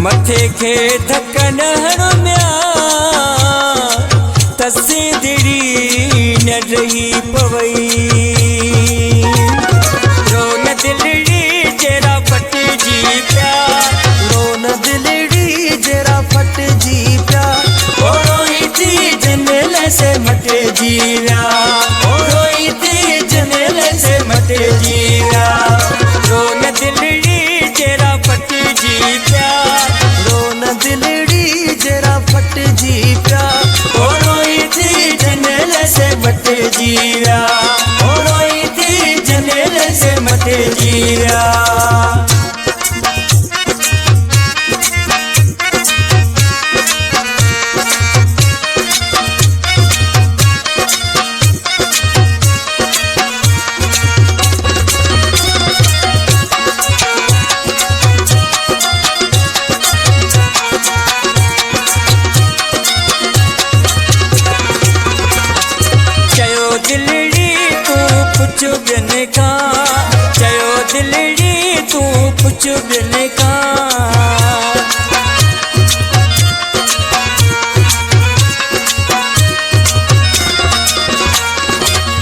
मथे खे धक्कन हणम्या तसे दिड़ी न रही पवई रोन दिलड़ी जरा फट जी प्या रोन दिलड़ी जरा फट जी प्या रोई थी जनल से मटे जीरा रोई थी जनल से मटे जीरा रोन दिलड़ी जरा फट जी प्या रोन दिलड़ी जरा फट जी प्या रोई थी जनल से मटे जीरा रोई थी जनल से मटे जीरा दिलड़ी तू पुछ बिन का चयो दिलड़ी तू पुछ बिन का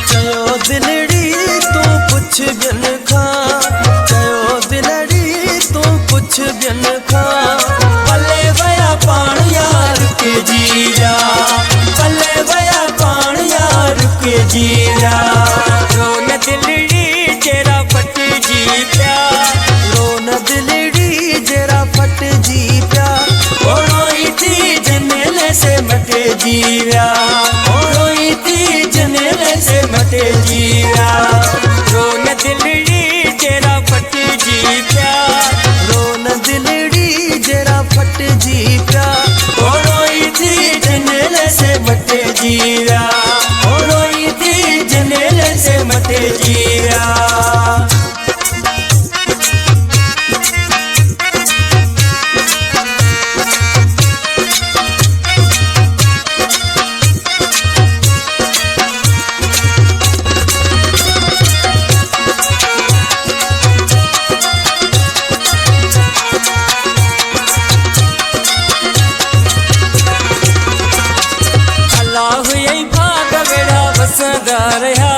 चयो दिलड़ी तू पुछ बिन खा चयो दिलड़ी तू पुछ बिन खा पले वया पाण यार के जीरा पले वया पाण यार के जीरा रोन दिलड़ी जरा फट जी प्या रोन दिलड़ी जरा फट जी प्या रोई थी जनल से मटे जीरा रोई थी जनल से मटे जीरा रोन दिलड़ी जरा फट जी प्या रोन दिलड़ी जरा फट जी प्या रोई थी जनल से मटे जीरा रोई थी जनल से मटे जीरा वसदा रहा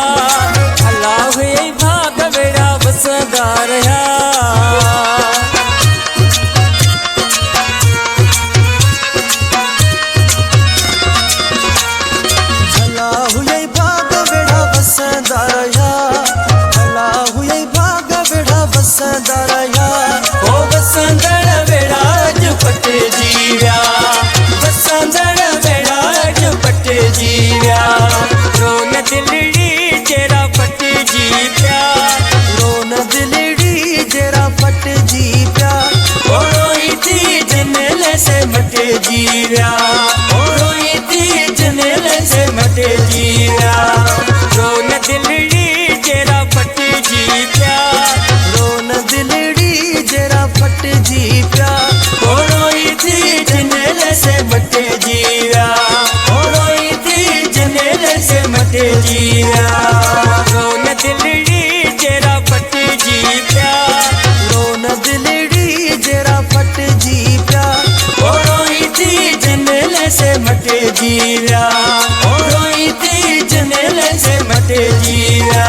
अल्लाह यही भाग बेड़ा वसदा रहा अल्लाह यही भाग बेड़ा वसदा रहा अल्लाह यही भाग बेड़ा वसदा रहा ओ वसंदड़ बेड़ा जो पटे जीरा वसंदड़ बेड़ा जो पटे जीरा रोन दिलड़ी जरा फट जी प्या रोन दिलड़ी जरा फट जी प्या रोई थी जनल से मटे जीरा रोई थी जनल से मटे जीरा रोन दिलड़ी जरा फट जी प्या रोन दिलड़ी जरा फट जी प्या रोई थी जनल से मटे जीरा रोई थी जनल से मटे जीरा रोन दिलड़ी जरा फट जी प्या रोन दिलड़ी जरा फट जी प्या रोई थी जनल से मटे जीरा रोई थी जनल से मटे जीरा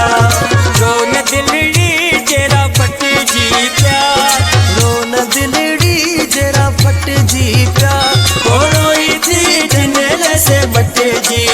रोन दिलड़ी जरा फट जी प्या रोन दिलड़ी जरा फट जी प्या रोई थी जनल से मटे जी